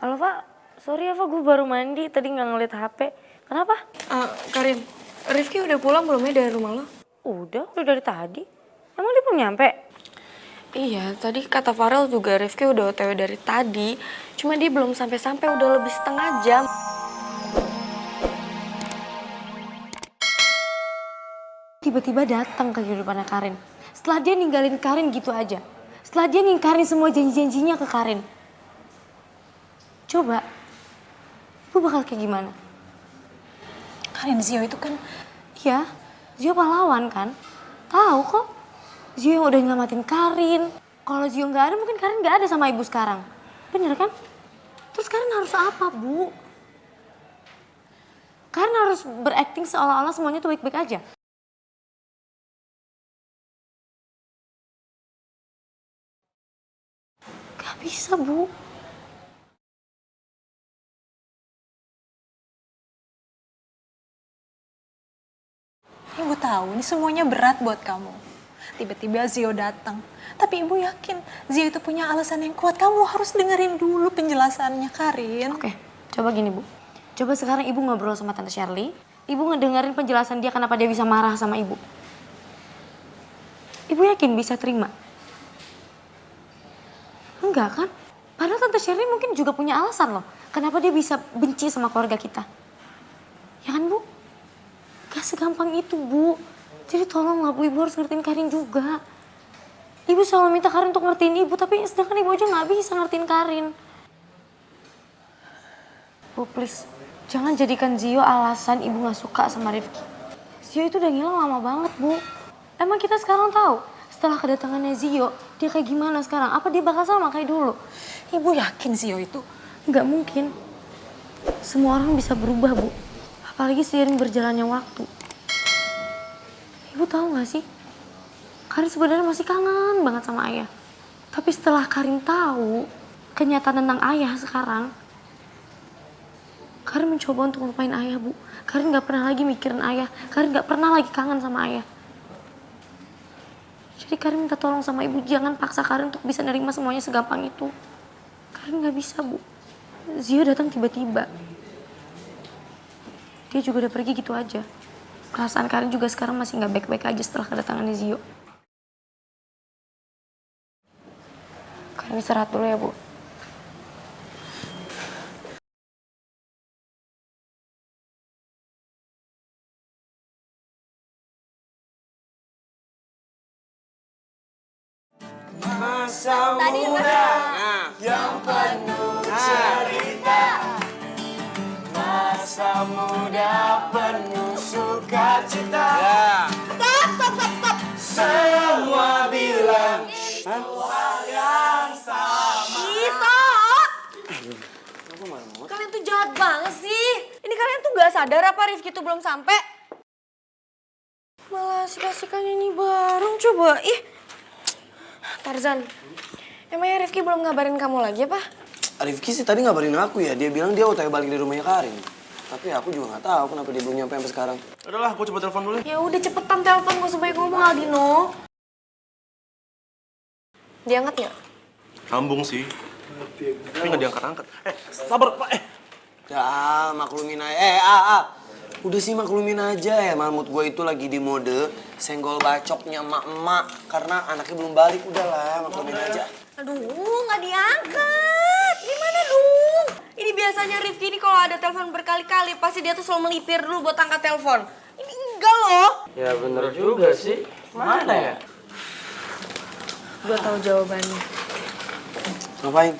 Halo Pak, sorry ya Pak, gue baru mandi, tadi nggak ngeliat HP. Kenapa? Karin, Rifki udah pulang belum ya dari rumah lo? Udah dari tadi. Emang dia belum nyampe? Iya, tadi kata Farel juga Rifki udah OTW dari tadi. Cuma dia belum sampai-sampai, udah lebih setengah jam. Tiba-tiba datang ke kehidupannya Karin. Setelah dia ninggalin Karin gitu aja. Setelah dia ngingkarin semua janji-janjinya ke Karin. Coba, ibu bakal kayak gimana? Karin, Zio itu kan... Iya, Zio pahlawan kan? Tahu kok, Zio yang udah nyelamatin Karin. Kalau Zio nggak ada, mungkin Karin nggak ada sama ibu sekarang. Bener kan? Terus Karin harus apa, Bu? Karin harus berakting seolah-olah semuanya tuh baik-baik aja. Gak bisa, Bu. Ibu tahu ini semuanya berat buat kamu. Tiba-tiba Zio datang. Tapi ibu yakin Zio itu punya alasan yang kuat. Kamu harus dengerin dulu penjelasannya, Karin. Oke, coba gini, Bu. Coba sekarang ibu ngobrol sama Tante Shirley. Ibu ngedengerin penjelasan dia kenapa dia bisa marah sama ibu. Ibu yakin bisa terima? Enggak kan? Padahal Tante Shirley mungkin juga punya alasan loh. Kenapa dia bisa benci sama keluarga kita. Ya kan, Bu? Gak segampang itu, Bu. Jadi tolonglah, Bu. Ibu harus ngertiin Karin juga. Ibu selalu minta Karin untuk ngertiin ibu, tapi sedangkan ibu aja gak bisa ngertiin Karin. Bu, please. Jangan jadikan Zio alasan ibu gak suka sama Rifki. Zio itu udah ngilang lama banget, Bu. Emang kita sekarang tahu setelah kedatangannya Zio, dia kayak gimana sekarang? Apa dia bakal sama kayak dulu? Ibu yakin Zio itu... Nggak mungkin. Semua orang bisa berubah, Bu. Apalagi seiring berjalannya waktu. Ibu tahu gak sih? Karin sebenarnya masih kangen banget sama ayah. Tapi setelah Karin tahu kenyataan tentang ayah sekarang, Karin mencoba untuk lupain ayah, Bu. Karin gak pernah lagi mikirin ayah. Karin gak pernah lagi kangen sama ayah. Jadi Karin minta tolong sama ibu, jangan paksa Karin untuk bisa nerima semuanya segampang itu. Karin gak bisa, Bu. Zio datang tiba-tiba. Dia juga udah pergi gitu aja. Perasaan Karin juga sekarang masih gak baik-baik aja setelah kedatangannya Zio. Karin istirahat dulu ya, Bu. Masa muda yang penuh cerita, masa muda penuh sukacita. Stop. Semua bilang hal yang sama. Stop! Kalian tuh jahat banget sih. Ini kalian tuh gak sadar apa Rifki tuh belum sampai? Malah asik-asikan ini bareng, coba. Ih, Tarzan, emangnya Rifki belum ngabarin kamu lagi apa? Rifki sih tadi ngabarin aku ya, dia bilang dia OTW balik dari rumahnya Karin. Tapi aku juga nggak tahu kenapa dia belum nyampe sampai sekarang. Udahlah, aku coba telepon dulu. Ya udah cepetan telepon, gak usah banyak ngomong Aldino. Diangkat nggak? Sambung sih. Tapi nggak diangkat-angkat. Sabar, Pak. Ya, maklumin aja. Udah sih maklumin aja ya, Mahmud gue itu lagi di mode senggol bacoknya emak-emak. Karena anaknya belum balik, udahlah maklumin aja. Aduh, nggak diangkat. Gimana dong? Ini biasanya Rifki ini kalau ada telepon berkali-kali, pasti dia tuh selalu melipir dulu buat angkat telepon. Ini enggak loh. Ya bener juga sih. Mana ya? Gue tahu jawabannya. Ngapain?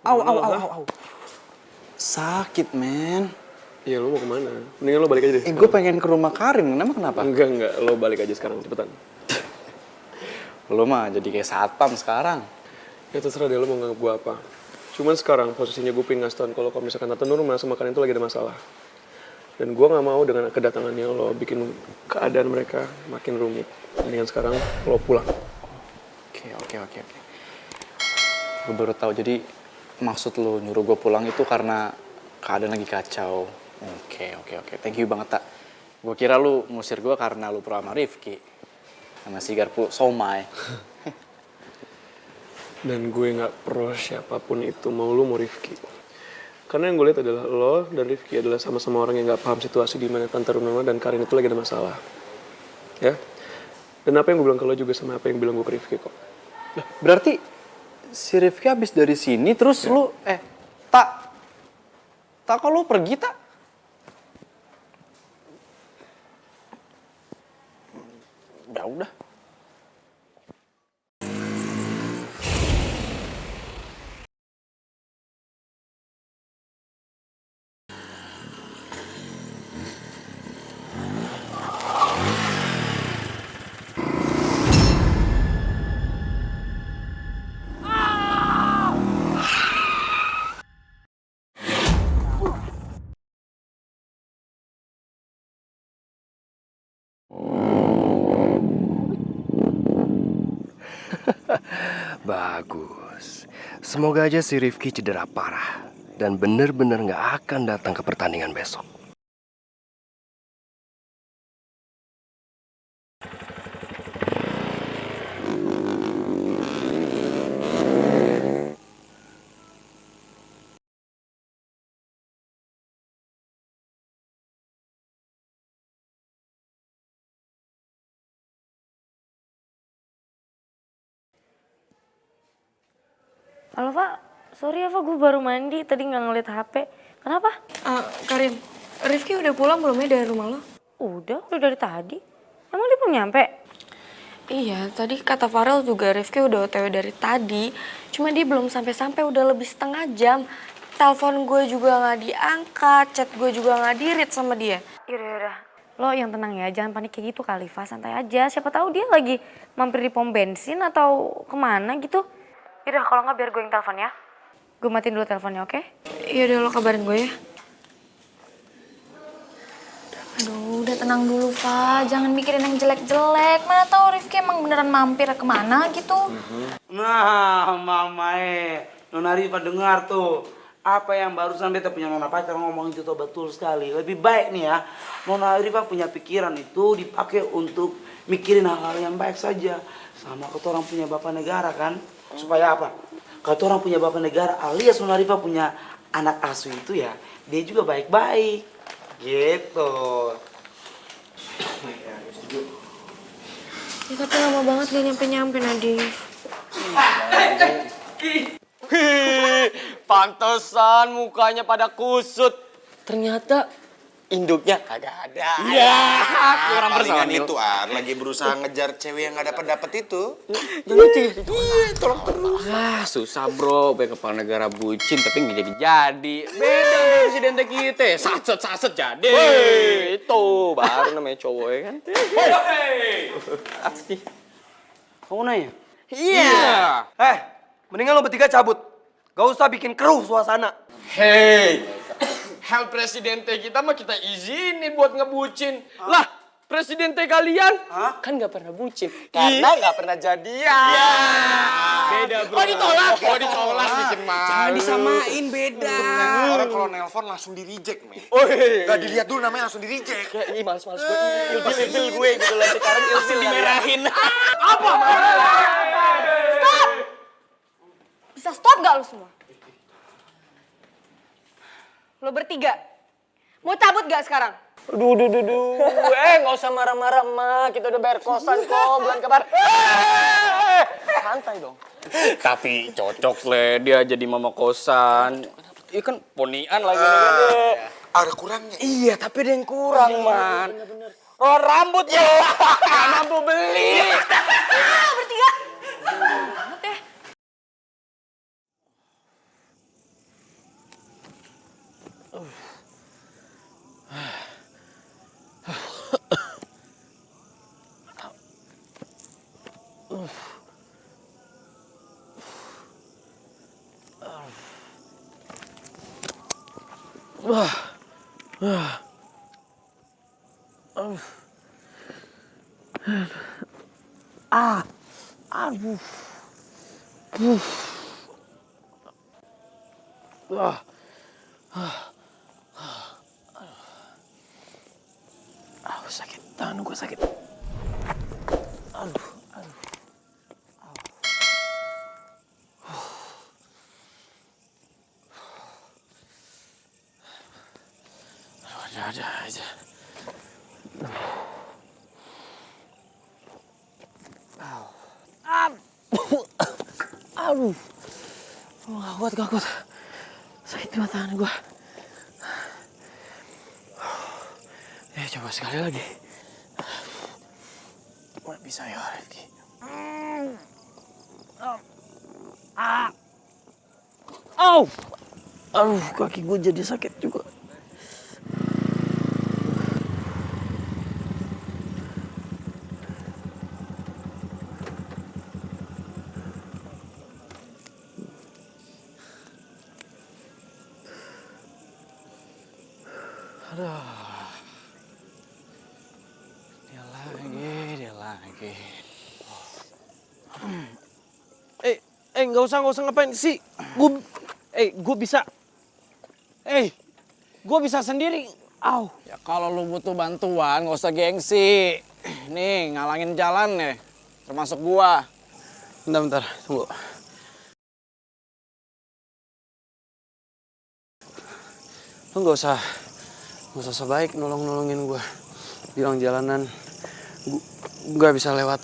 Au. Sakit, men. Iya, lu mau kemana? Mendingan lo balik aja deh. Gue pengen ke rumah Karin, kenapa? Enggak. Lo balik aja sekarang, cepetan. Lo Lo mah jadi kayak satpam sekarang. Ya terserah deh lo mau nganggap gue apa. Cuman sekarang posisinya gue pengen ngasih tau kalau misalkan Tante Nur merasa makanan itu lagi ada masalah. Dan gue gak mau dengan kedatangannya lo bikin keadaan mereka makin rumit. Mendingan sekarang lo pulang. Oke. Gue baru tahu, jadi maksud lo nyuruh gue pulang itu karena keadaan lagi kacau. Oke. Thank you banget, Tak. Gue kira lu ngusir gue karena lu pro sama Rifki. Sama si Garpu somai. Dan gue gak pro siapapun itu, mau lo mau Rifki. Karena yang gue lihat adalah lo dan Rifki adalah sama-sama orang yang gak paham situasi di mana Tante Runama dan Karin itu lagi ada masalah. Ya? Dan apa yang gue bilang ke lo juga sama apa yang bilang gue ke Rifki kok. Lah, berarti si Rifki habis dari sini terus lu Tak kalau lu pergi, Tak? Udah. Bagus. Semoga aja si Rifki cedera parah dan bener-bener gak akan datang ke pertandingan besok. Halo, Pak. Sorry ya, Pak. Gue baru mandi. Tadi nggak ngeliat HP. Kenapa? Karin, Rifki udah pulang belum ya dari rumah lo? Udah dari tadi. Emang dia belum nyampe? Iya, tadi kata Farel juga Rifki udah OTW dari tadi. Cuma dia belum sampai-sampai, udah lebih setengah jam. Telepon gue juga nggak diangkat, chat gue juga nggak di-read sama dia. Yaudah. Lo yang tenang ya, jangan panik kayak gitu kali, Fa. Santai aja. Siapa tahu dia lagi mampir di pom bensin atau kemana gitu. Yaudah, kalau nggak biar gue yang telepon ya. Gue matiin dulu teleponnya, oke? Yaudah, lo kabarin gue ya. Aduh, udah tenang dulu, Fa. Jangan mikirin yang jelek-jelek. Mana tahu Rifki emang beneran mampir kemana gitu. Nah, Mama Nona Rifa dengar tuh. Apa yang barusan beta punya Nona pacar ngomong itu tuh betul sekali. Lebih baik nih ya, Nona Rifa punya pikiran itu dipakai untuk mikirin hal-hal yang baik saja. Sama kata orang punya bapak negara kan. Supaya apa? Kata orang punya bapak negara alias Nona Rifa punya anak asuh itu ya, dia juga baik-baik. Gitu. Ya, tapi lama banget gak nyampe-nyampe, Nadif. Pantesan mukanya pada kusut. Ternyata induknya kagak ada. Iya, kurang Palingan personil. itu lagi berusaha ngejar cewek yang gak dapet itu. Jangan itu. Tolong terus. Susah bro, kayak kepala negara bucin tapi nggak jadi-jadi. Beda sama presiden kita, saset jadi. Itu baru namanya cowok ya kan. Asli. Kamu nanya? Iya. Mendingan lo bertiga cabut. Gak usah bikin keruh suasana. Hei, hal presidente kita mah kita izinin buat ngebucin. Lah, presidente kalian kan gak pernah bucin. Karena gak pernah jadian. Beda bro. Oh ditolak bikin malu. Jangan disamain, beda. Orang kalau nelpon langsung di-reject, men. Oh, iya. Gak dilihat dulu namanya langsung di-reject. Kayak males-males gue. Ilfil gue gitu lah. Sekarang ilfil dimerahin. Bisa stop gak lo semua? Lo bertiga, mau cabut gak sekarang? Duh. Gak usah marah-marah, Ma. Kita udah bayar kosan kok, bulan kabar. Santai dong. Tapi cocok le dia jadi mama kosan. Iya kan ponian lagi nih. Ada kurangnya. Iya, tapi ada yang kurang, Man. Oh, rambut ya. Gak mampu beli. Bertiga. Sakit, tangan gue sakit. Ada aja. Aduh. Gak kuat. Sakit banget tangan gue. Ya coba sekali lagi. Nggak bisa ya Rifki. Aduh, kaki gue jadi sakit juga. Dia lagi. Nggak usah ngapain sih. Gue bisa. Gue bisa sendiri. Ya kalau lu butuh bantuan nggak usah gengsi. Nih ngalangin jalan nih, termasuk gua. Bentar, tunggu. Lu nggak usah sebaik nolongin gue. Bilang jalanan, gue nggak bisa lewat.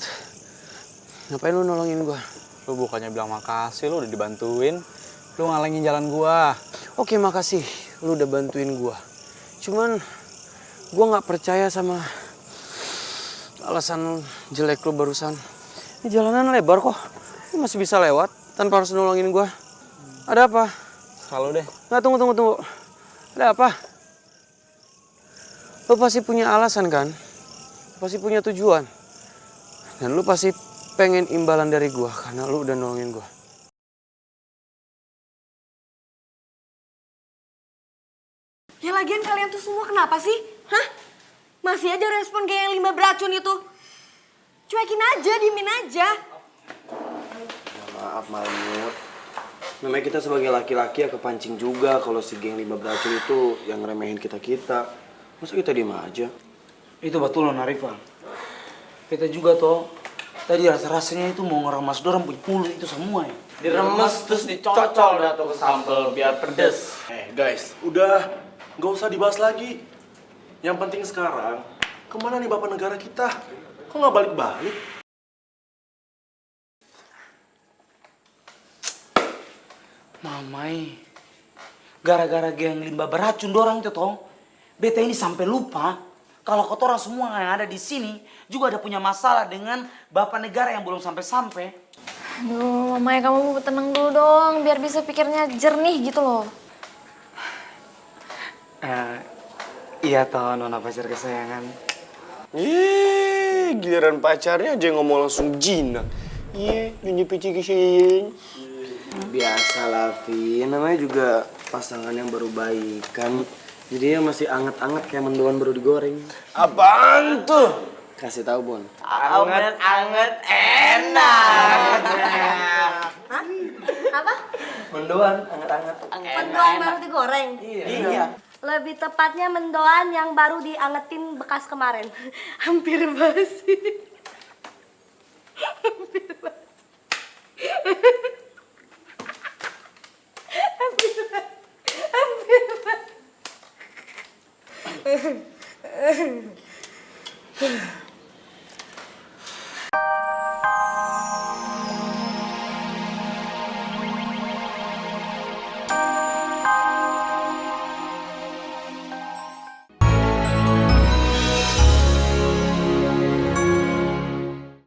Ngapain lu nolongin gue? Lu bukannya bilang makasih, lu udah dibantuin. Lu ngalangin jalan gua. Oke, makasih. Lu udah bantuin gue. Cuman gue nggak percaya sama alasan jelek lu barusan. Ini jalanan lebar kok. Lu masih bisa lewat tanpa harus nolongin gue. Ada apa? Selalu deh. Nggak, tunggu. Ada apa? Lu pasti punya alasan kan? Lu pasti punya tujuan. Dan lu pasti pengen imbalan dari gua karena lu udah nolongin gua. Ya lagian kalian tuh semua kenapa sih? Hah? Masih aja respon kayak yang limbah beracun itu. Cuekin aja, diemin aja. Maaf Malmut. Namanya kita sebagai laki-laki ya kepancing juga kalau si geng limbah beracun itu yang ngeremehin kita. Masa kita diem aja? Itu betul Nona Rifa. Kita juga toh. Tadi rasa-rasanya itu mau ngeramas dorang punya mulut itu semua ya. Diremes terus dicocol dah tuh ke sambal biar pedes. Guys, udah nggak usah dibahas lagi. Yang penting sekarang, kemana nih bapak negara kita? Kok nggak balik-balik? Mamai, gara-gara geng limbah beracun dorang itu toh, beta ini sampai lupa kalau kotoran semua yang ada di sini juga ada punya masalah dengan bapak negara yang belum sampai-sampai. Aduh, Mamai kamu tenang dulu dong, biar bisa pikirnya jernih gitu loh. Iya toh, Nona pacar kesayangan. Giliran pacarnya aja ngomong langsung jinak. Nyanyi pici kisih. Biasalah, Vin. Namanya juga pasangan yang baru baikan. Jadinya masih anget-anget kayak mendoan baru digoreng. Apaan tuh? Kasih tahu, Bon. Anget-anget enak. Hah? Apa? Mendoan, anget-anget. Mendoan baru digoreng? Iya. Lebih tepatnya mendoan yang baru diangetin bekas kemarin. Hampir basi. Hampir basi.